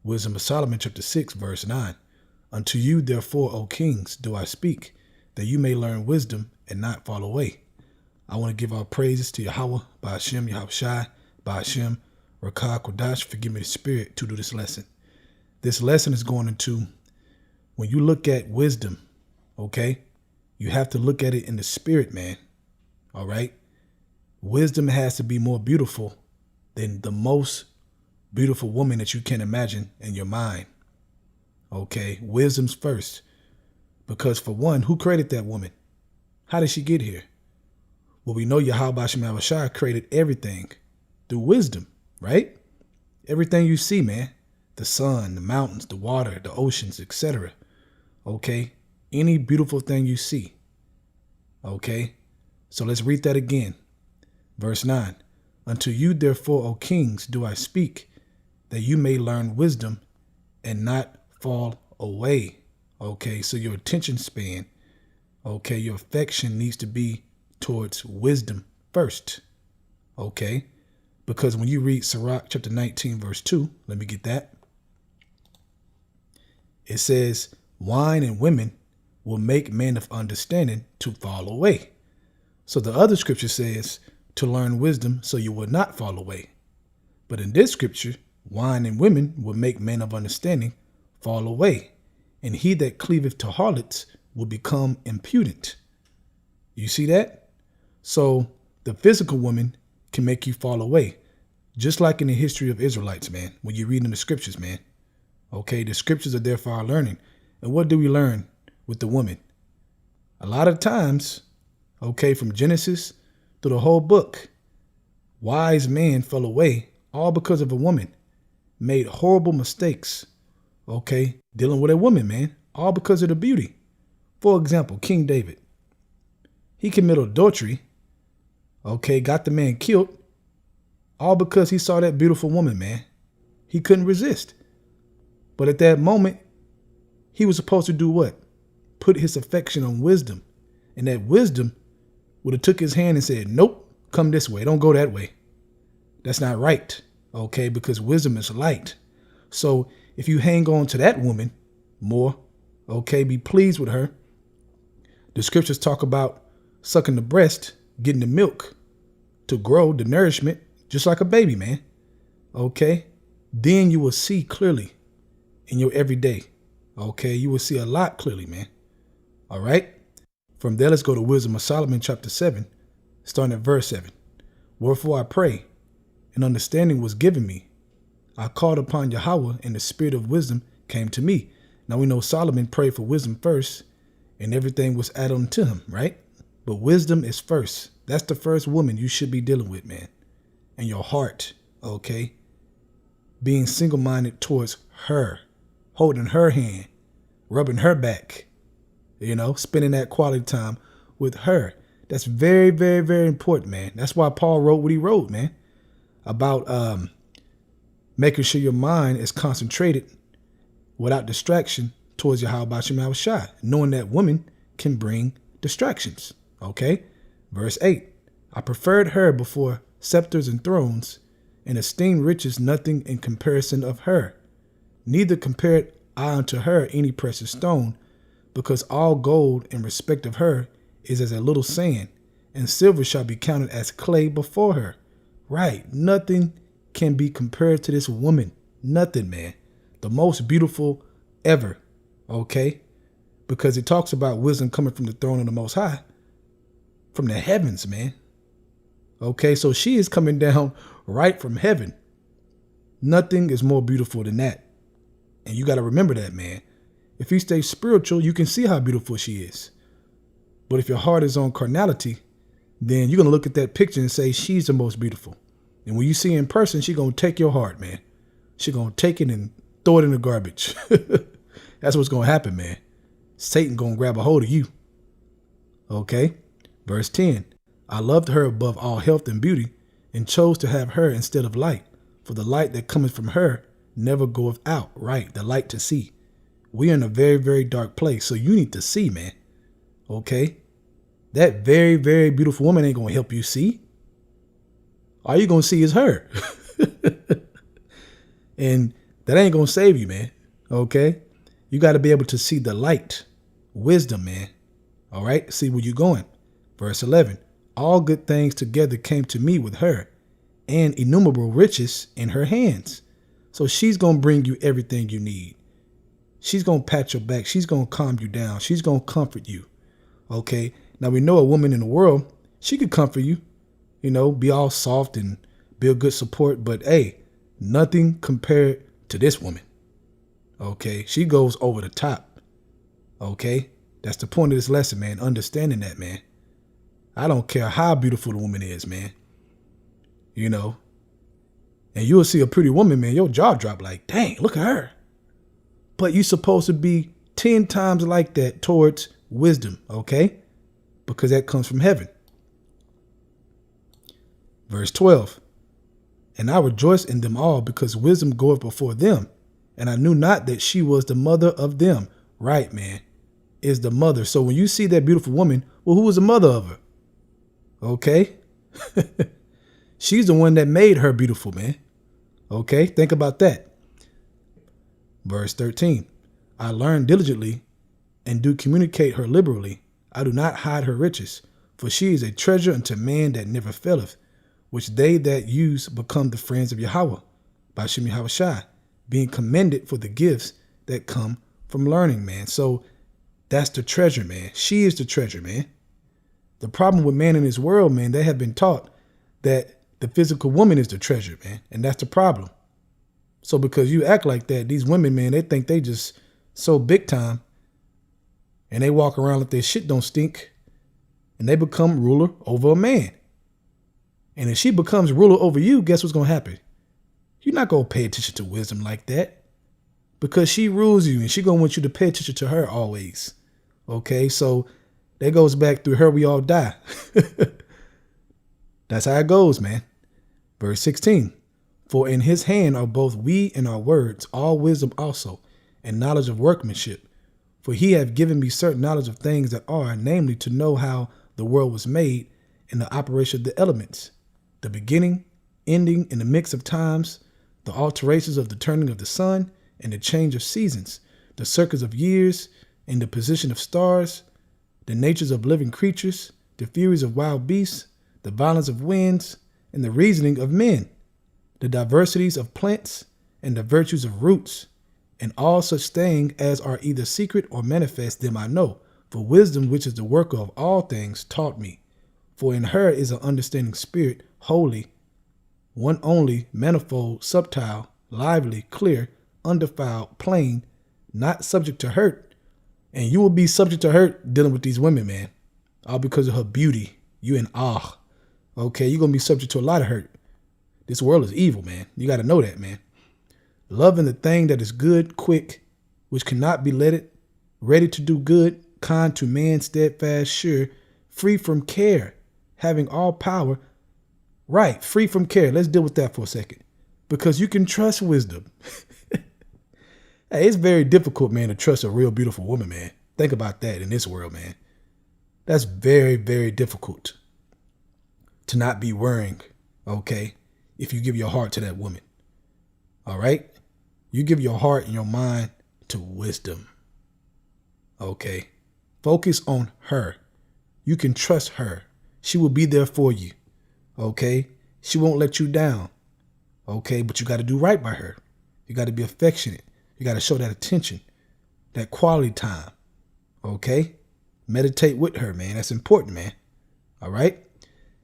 Wisdom of Solomon chapter 6, verse 9. Unto you, therefore, O kings, do I speak, that you may learn wisdom and not fall away. I want to give our praises to Yahweh, Ba'ashem, Yahushai, Ba'ashem, Rakah, Kodash, forgive me the spirit to do this lesson. This lesson is going into, when you look at wisdom, okay, you have to look at it in the spirit, man. All right. Wisdom has to be more beautiful than the most beautiful woman that you can imagine in your mind. Okay. Wisdom's first. Because for one, who created that woman? How did she get here? Well, we know Yahweh Yahushua created everything through wisdom, right? Everything you see, man. The sun, the mountains, the water, the oceans, etc. Okay. Any beautiful thing you see. Okay. So let's read that again. Verse 9. Unto you, therefore, O kings, do I speak, that you may learn wisdom and not fall away. Okay. So your attention span, okay, your affection needs to be towards wisdom first. Okay. Because when you read Sirach chapter 19, verse 2, let me get that. It says, wine and women will make men of understanding to fall away. So the other scripture says to learn wisdom so you will not fall away. But in this scripture, wine and women will make men of understanding fall away. And he that cleaveth to harlots will become impudent. You see that? So the physical woman can make you fall away. Just like in the history of Israelites, man, when you read in the scriptures, man. Okay, the scriptures are there for our learning. And what do we learn with the woman? A lot of times, okay, from Genesis through the whole book, wise men fell away all because of a woman, made horrible mistakes, okay, dealing with a woman, man, all because of the beauty. For example, King David, he committed adultery, okay, got the man killed, all because he saw that beautiful woman, man. He couldn't resist. But at that moment, he was supposed to do what? Put his affection on wisdom. And that wisdom would have took his hand and said, nope, come this way. Don't go that way. That's not right. Okay, because wisdom is light. So if you hang on to that woman more, okay, be pleased with her. The scriptures talk about sucking the breast, getting the milk to grow, the nourishment, just like a baby, man. Okay, then you will see clearly in your everyday. Okay, you will see a lot clearly, man. All right. From there, let's go to Wisdom of Solomon chapter 7, starting at verse 7. Wherefore I pray, and understanding was given me. I called upon Yahweh, and the spirit of wisdom came to me. Now we know Solomon prayed for wisdom first, and everything was added unto him, right? But wisdom is first. That's the first woman you should be dealing with, man. And your heart, okay? Being single-minded towards her, holding her hand, rubbing her back, you know, spending that quality time with her. That's very, very, very important, man. That's why Paul wrote what he wrote, man, about making sure your mind is concentrated without distraction towards Yahweh Yahushua, knowing that women can bring distractions, okay? Verse 8, I preferred her before scepters and thrones, and esteemed riches nothing in comparison of her. Neither compared I unto her any precious stone, because all gold in respect of her is as a little sand, and silver shall be counted as clay before her. Right. Nothing can be compared to this woman. Nothing, man. The most beautiful ever. Okay. Because it talks about wisdom coming from the throne of the Most High, from the heavens, man. Okay. So she is coming down right from heaven. Nothing is more beautiful than that. And you got to remember that, man. If you stay spiritual, you can see how beautiful she is. But if your heart is on carnality, then you're going to look at that picture and say, she's the most beautiful. And when you see her in person, she's going to take your heart, man. She's going to take it and throw it in the garbage. That's what's going to happen, man. Satan going to grab a hold of you. Okay. Verse 10, I loved her above all health and beauty, and chose to have her instead of light. For the light that cometh from her never goeth out. Right. The light to see. We're in a very, very dark place. So you need to see, man. Okay. That very, very beautiful woman ain't going to help you see. All you're going to see is her. And That ain't going to save you, man. Okay? You got to be able to see the light. Wisdom, man. All right? See where you're going. Verse 11. All good things together came to me with her, and innumerable riches in her hands. So she's going to bring you everything you need. She's going to pat your back. She's going to calm you down. She's going to comfort you. Okay? Now, we know a woman in the world, she could comfort you, be all soft and be a good support. But, hey, nothing compared to this woman. Okay? She goes over the top. Okay? That's the point of this lesson, man. Understanding that, man. I don't care how beautiful the woman is, man. And you'll see a pretty woman, man, your jaw drop like, dang, look at her. But you're supposed to be 10 times like that towards wisdom, okay? Because that comes from heaven. Verse 12. And I rejoice in them all, because wisdom goeth before them. And I knew not that she was the mother of them. Right, man. Is the mother. So when you see that beautiful woman, well, who was the mother of her? Okay? She's the one that made her beautiful, man. Okay? Think about that. Verse 13. I learn diligently and do communicate her liberally. I do not hide her riches, for she is a treasure unto man that never faileth, which they that use become the friends of Yahweh, by Shem Yahushai, being commended for the gifts that come from learning, man. So that's the treasure, man. She is the treasure, man. The problem with man in this world, man, they have been taught that the physical woman is the treasure, man. And that's the problem. So because you act like that, these women, man, they think they just so big time, and they walk around like their shit don't stink, and they become ruler over a man. And if she becomes ruler over you, guess what's going to happen? You're not going to pay attention to wisdom like that, because she rules you, and she going to want you to pay attention to her always. Okay, so that goes back through her, we all die. That's how it goes, man. Verse 16. For in his hand are both we and our words, all wisdom also, and knowledge of workmanship. For he hath given me certain knowledge of things that are, namely, to know how the world was made, and the operation of the elements, the beginning, ending, and the mix of times, the alterations of the turning of the sun, and the change of seasons, the circuits of years, and the position of stars, the natures of living creatures, the furies of wild beasts, the violence of winds, and the reasoning of men, the diversities of plants, and the virtues of roots, and all such things as are either secret or manifest, them I know. For wisdom, which is the worker of all things, taught me. For in her is an understanding spirit, holy, one only, manifold, subtile, lively, clear, undefiled, plain, not subject to hurt. And you will be subject to hurt dealing with these women, man. All because of her beauty. You in awe. Okay, you're going to be subject to a lot of hurt. This world is evil, man. You got to know that, man. Loving the thing that is good, quick, which cannot be letted, ready to do good, kind to man, steadfast, sure, free from care, having all power. Right, free from care. Let's deal with that for a second. Because you can trust wisdom. Hey, it's very difficult, man, to trust a real beautiful woman, man. Think about that in this world, man. That's very, very difficult to not be worrying, okay, if you give your heart to that woman. All right? You give your heart and your mind to wisdom. Okay? Focus on her. You can trust her. She will be there for you. Okay? She won't let you down. Okay? But you got to do right by her. You got to be affectionate. You got to show that attention, that quality time. Okay? Meditate with her, man. That's important, man. All right?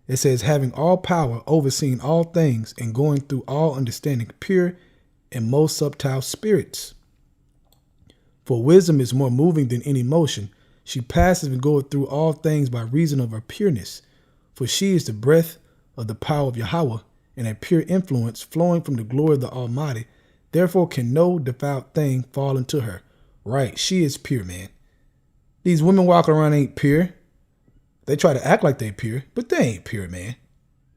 It says, having all power, overseeing all things, and going through all understanding, pure and most subtile spirits. For wisdom is more moving than any motion. She passes and goeth through all things by reason of her pureness. For she is the breath of the power of Yahweh, and a pure influence flowing from the glory of the Almighty. Therefore can no defiled thing fall into her. Right, she is pure, man. These women walking around ain't pure. They try to act like they pure, but they ain't pure, man.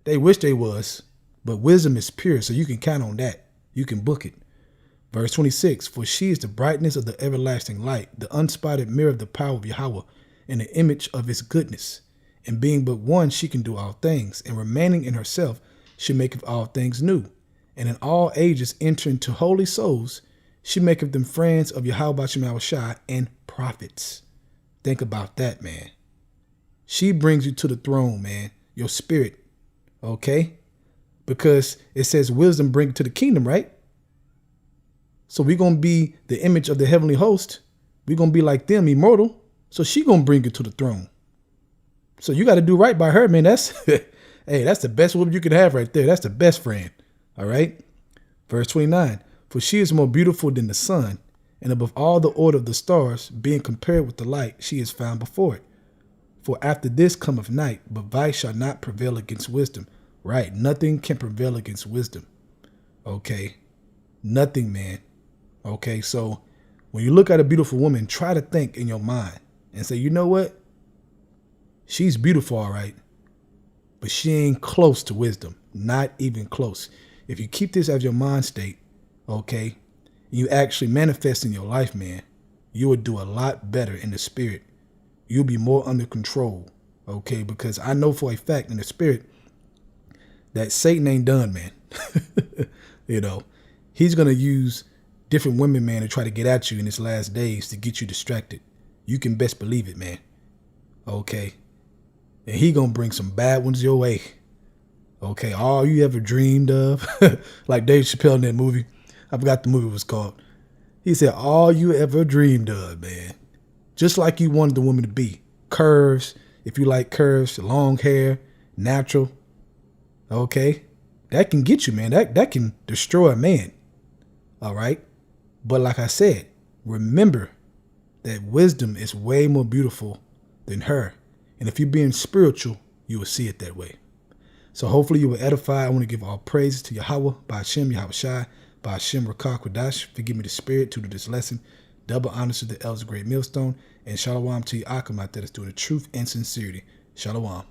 They wish they was, but wisdom is pure, so you can count on that. You can book it. Verse 26, for she is the brightness of the everlasting light, the unspotted mirror of the power of Yahweh, and the image of his goodness. And being but one, she can do all things, and remaining in herself, she maketh all things new. And in all ages enter into holy souls, she maketh them friends of Yahweh Shai and prophets. Think about that, man. She brings you to the throne, man. Your spirit. Okay? Because it says wisdom bring you to the kingdom, right? So we're going to be the image of the heavenly host. We're going to be like them, immortal. So she going to bring you to the throne. So you got to do right by her, man. That's, hey, that's the best woman you could have right there. That's the best friend. All right. Verse 29. For she is more beautiful than the sun, and above all the order of the stars, being compared with the light, she is found before it. For after this cometh night, but vice shall not prevail against wisdom. Right. Nothing can prevail against wisdom. Okay. Nothing, man. Okay. So when you look at a beautiful woman, try to think in your mind and say, you know what? She's beautiful, all right, but she ain't close to wisdom. Not even close. If you keep this as your mind state, okay, and you actually manifest in your life, man, you will do a lot better in the spirit. You'll be more under control, okay, because I know for a fact in the spirit that Satan ain't done, man. You know, he's going to use different women, man, to try to get at you in his last days to get you distracted. You can best believe it, man. Okay. And he going to bring some bad ones your way. Okay. All you ever dreamed of, like Dave Chappelle in that movie. I forgot the movie was called. He said, all you ever dreamed of, man. Just like you wanted the woman to be. Curves. If you like curves, long hair, natural. Okay. That can get you, man. That can destroy a man. All right. But like I said, remember that wisdom is way more beautiful than her. And if you're being spiritual, you will see it that way. So hopefully you will edify. I want to give all praises to Yahweh, by Hashem, Yahweh Shai, by Hashem, Rakah, Kodash. Forgive me the spirit to do this lesson. Double honors to the elders, great millstone. And shalom to Yaakam out there that's doing the truth and sincerity. Shalom.